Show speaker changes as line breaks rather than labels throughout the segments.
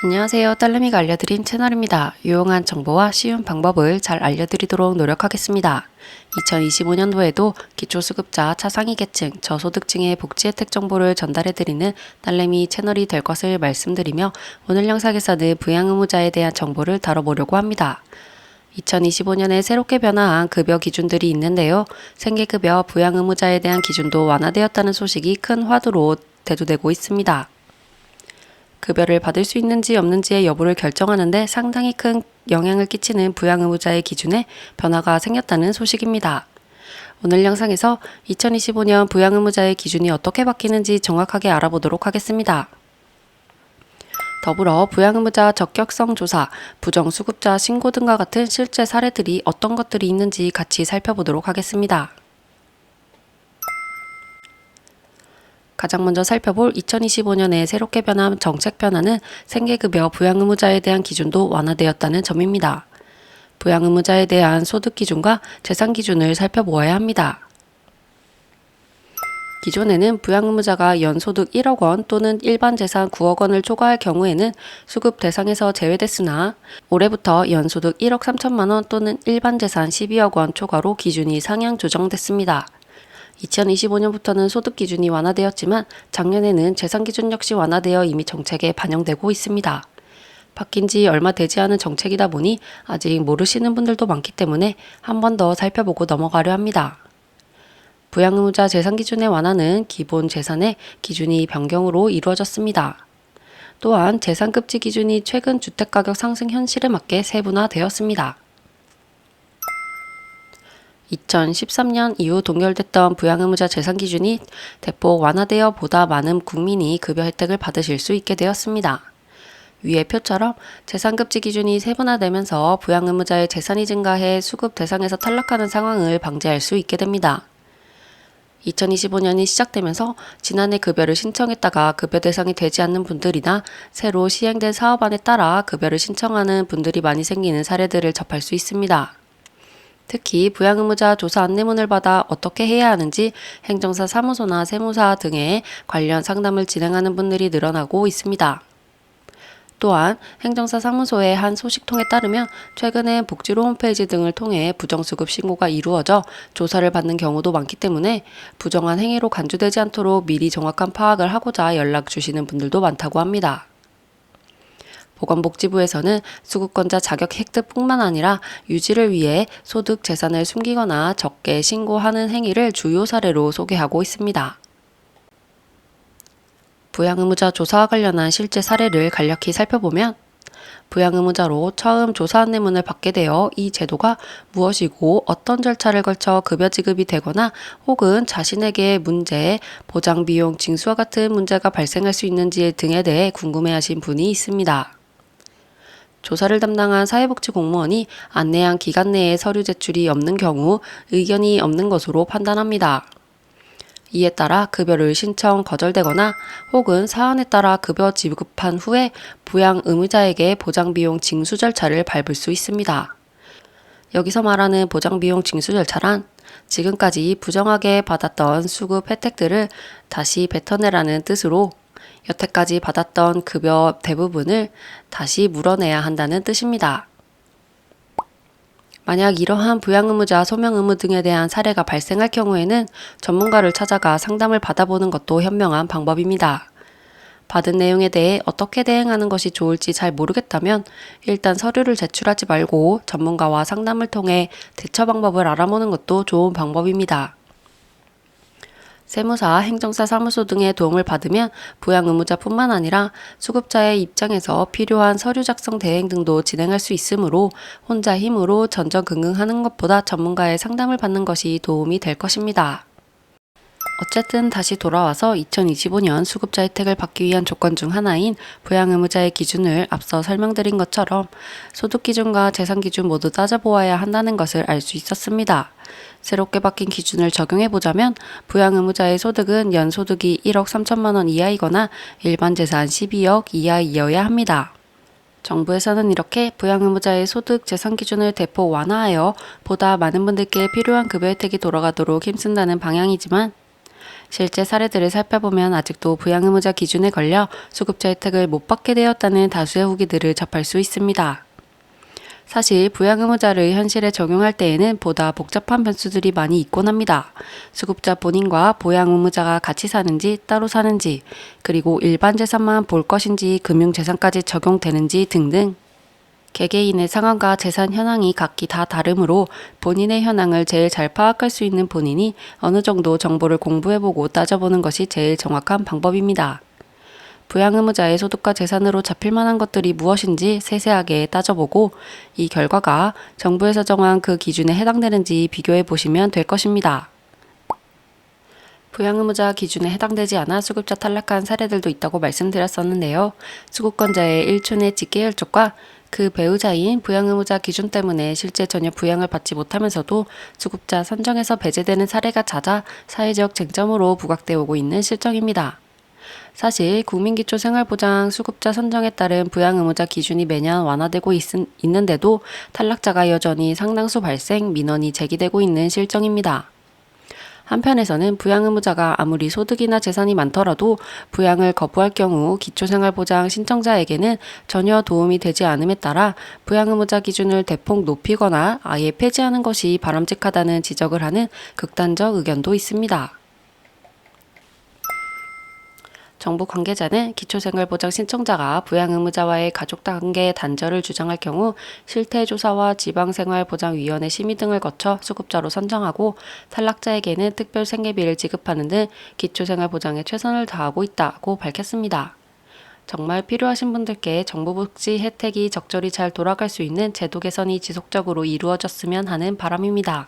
안녕하세요. 딸내미가 알려드린 채널입니다. 유용한 정보와 쉬운 방법을 잘 알려드리도록 노력하겠습니다. 2025년도에도 기초수급자, 차상위 계층, 저소득층의 복지 혜택 정보를 전달해드리는 딸내미 채널이 될 것을 말씀드리며 오늘 영상에서는 부양의무자에 대한 정보를 다뤄보려고 합니다. 2025년에 새롭게 변화한 급여 기준들이 있는데요. 생계급여, 부양의무자에 대한 기준도 완화되었다는 소식이 큰 화두로 대두되고 있습니다. 급여를 받을 수 있는지 없는지의 여부를 결정하는데 상당히 큰 영향을 끼치는 부양의무자의 기준에 변화가 생겼다는 소식입니다. 오늘 영상에서 2025년 부양의무자의 기준이 어떻게 바뀌는지 정확하게 알아보도록 하겠습니다. 더불어 부양의무자 적격성 조사, 부정수급자 신고 등과 같은 실제 사례들이 어떤 것들이 있는지 같이 살펴보도록 하겠습니다. 가장 먼저 살펴볼 2025년에 새롭게 변한 정책 변화는 생계급여 부양의무자에 대한 기준도 완화되었다는 점입니다. 부양의무자에 대한 소득 기준과 재산 기준을 살펴보아야 합니다. 기존에는 부양의무자가 연소득 1억 원 또는 일반 재산 9억 원을 초과할 경우에는 수급 대상에서 제외됐으나 올해부터 연소득 1억 3천만 원 또는 일반 재산 12억 원 초과로 기준이 상향 조정됐습니다. 2025년부터는 소득 기준이 완화되었지만 작년에는 재산 기준 역시 완화되어 이미 정책에 반영되고 있습니다. 바뀐 지 얼마 되지 않은 정책이다 보니 아직 모르시는 분들도 많기 때문에 한 번 더 살펴보고 넘어가려 합니다. 부양의무자 재산 기준의 완화는 기본 재산의 기준이 변경으로 이루어졌습니다. 또한 재산급지 기준이 최근 주택가격 상승 현실에 맞게 세분화되었습니다. 2013년 이후 동결됐던 부양의무자 재산 기준이 대폭 완화되어 보다 많은 국민이 급여 혜택을 받으실 수 있게 되었습니다. 위의 표처럼 재산급지 기준이 세분화되면서 부양의무자의 재산이 증가해 수급 대상에서 탈락하는 상황을 방지할 수 있게 됩니다. 2025년이 시작되면서 지난해 급여를 신청했다가 급여 대상이 되지 않는 분들이나 새로 시행된 사업안에 따라 급여를 신청하는 분들이 많이 생기는 사례들을 접할 수 있습니다. 특히 부양의무자 조사 안내문을 받아 어떻게 해야 하는지 행정사 사무소나 세무사 등의 관련 상담을 진행하는 분들이 늘어나고 있습니다. 또한 행정사 사무소의 한 소식통에 따르면 최근에 복지로 홈페이지 등을 통해 부정수급 신고가 이루어져 조사를 받는 경우도 많기 때문에 부정한 행위로 간주되지 않도록 미리 정확한 파악을 하고자 연락 주시는 분들도 많다고 합니다. 보건복지부에서는 수급권자 자격 획득뿐만 아니라 유지를 위해 소득 재산을 숨기거나 적게 신고하는 행위를 주요 사례로 소개하고 있습니다. 부양의무자 조사와 관련한 실제 사례를 간략히 살펴보면 부양의무자로 처음 조사 안내문을 받게 되어 이 제도가 무엇이고 어떤 절차를 걸쳐 급여 지급이 되거나 혹은 자신에게 문제, 보장비용 징수와 같은 문제가 발생할 수 있는지 등에 대해 궁금해하신 분이 있습니다. 조사를 담당한 사회복지 공무원이 안내한 기간 내에 서류 제출이 없는 경우 의견이 없는 것으로 판단합니다. 이에 따라 급여를 신청 거절되거나 혹은 사안에 따라 급여 지급한 후에 부양 의무자에게 보장비용 징수 절차를 밟을 수 있습니다. 여기서 말하는 보장비용 징수 절차란 지금까지 부정하게 받았던 수급 혜택들을 다시 뱉어내라는 뜻으로 여태까지 받았던 급여 대부분을 다시 물어내야 한다는 뜻입니다. 만약 이러한 부양의무자, 소명의무 등에 대한 사례가 발생할 경우에는 전문가를 찾아가 상담을 받아보는 것도 현명한 방법입니다. 받은 내용에 대해 어떻게 대응하는 것이 좋을지 잘 모르겠다면 일단 서류를 제출하지 말고 전문가와 상담을 통해 대처 방법을 알아보는 것도 좋은 방법입니다. 세무사, 행정사 사무소 등의 도움을 받으면 부양의무자뿐만 아니라 수급자의 입장에서 필요한 서류 작성 대행 등도 진행할 수 있으므로 혼자 힘으로 전전긍긍하는 것보다 전문가의 상담을 받는 것이 도움이 될 것입니다. 어쨌든 다시 돌아와서 2025년 수급자 혜택을 받기 위한 조건 중 하나인 부양의무자의 기준을 앞서 설명드린 것처럼 소득 기준과 재산 기준 모두 따져보아야 한다는 것을 알 수 있었습니다. 새롭게 바뀐 기준을 적용해보자면 부양의무자의 소득은 연소득이 1억 3천만 원 이하이거나 일반 재산 12억 이하이어야 합니다. 정부에서는 이렇게 부양의무자의 소득 재산 기준을 대폭 완화하여 보다 많은 분들께 필요한 급여 혜택이 돌아가도록 힘쓴다는 방향이지만 실제 사례들을 살펴보면 아직도 부양의무자 기준에 걸려 수급자 혜택을 못 받게 되었다는 다수의 후기들을 접할 수 있습니다. 사실 부양의무자를 현실에 적용할 때에는 보다 복잡한 변수들이 많이 있곤 합니다. 수급자 본인과 부양의무자가 같이 사는지 따로 사는지, 그리고 일반 재산만 볼 것인지 금융재산까지 적용되는지 등등. 개개인의 상황과 재산 현황이 각기 다 다르므로 본인의 현황을 제일 잘 파악할 수 있는 본인이 어느 정도 정보를 공부해보고 따져보는 것이 제일 정확한 방법입니다. 부양의무자의 소득과 재산으로 잡힐 만한 것들이 무엇인지 세세하게 따져보고 이 결과가 정부에서 정한 그 기준에 해당되는지 비교해 보시면 될 것입니다. 부양의무자 기준에 해당되지 않아 수급자 탈락한 사례들도 있다고 말씀드렸었는데요. 수급권자의 1촌의 직계혈족과 그 배우자인 부양의무자 기준 때문에 실제 전혀 부양을 받지 못하면서도 수급자 선정에서 배제되는 사례가 잦아 사회적 쟁점으로 부각되어 오고 있는 실정입니다. 사실 국민기초생활보장 수급자 선정에 따른 부양의무자 기준이 매년 완화되고 있는데도 탈락자가 여전히 상당수 발생, 민원이 제기되고 있는 실정입니다. 한편에서는 부양의무자가 아무리 소득이나 재산이 많더라도 부양을 거부할 경우 기초생활보장 신청자에게는 전혀 도움이 되지 않음에 따라 부양의무자 기준을 대폭 높이거나 아예 폐지하는 것이 바람직하다는 지적을 하는 극단적 의견도 있습니다. 정부 관계자는 기초생활보장 신청자가 부양의무자와의 가족관계 단절을 주장할 경우 실태조사와 지방생활보장위원회 심의 등을 거쳐 수급자로 선정하고 탈락자에게는 특별 생계비를 지급하는 등 기초생활보장에 최선을 다하고 있다고 밝혔습니다. 정말 필요하신 분들께 정부 복지 혜택이 적절히 잘 돌아갈 수 있는 제도 개선이 지속적으로 이루어졌으면 하는 바람입니다.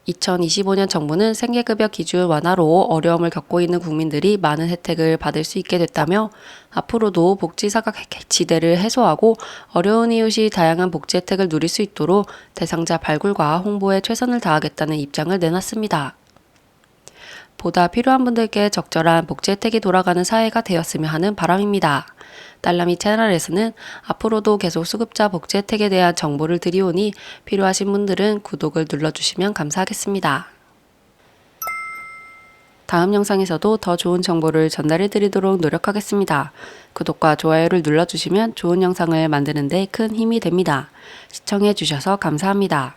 2025년 정부는 생계급여 기준 완화로 어려움을 겪고 있는 국민들이 많은 혜택을 받을 수 있게 됐다며 앞으로도 복지사각 지대를 해소하고 어려운 이웃이 다양한 복지 혜택을 누릴 수 있도록 대상자 발굴과 홍보에 최선을 다하겠다는 입장을 내놨습니다. 보다 필요한 분들께 적절한 복지 혜택이 돌아가는 사회가 되었으면 하는 바람입니다. 딸라미 채널에서는 앞으로도 계속 수급자 복지 혜택에 대한 정보를 드리오니 필요하신 분들은 구독을 눌러주시면 감사하겠습니다. 다음 영상에서도 더 좋은 정보를 전달해 드리도록 노력하겠습니다. 구독과 좋아요를 눌러주시면 좋은 영상을 만드는 데 큰 힘이 됩니다. 시청해 주셔서 감사합니다.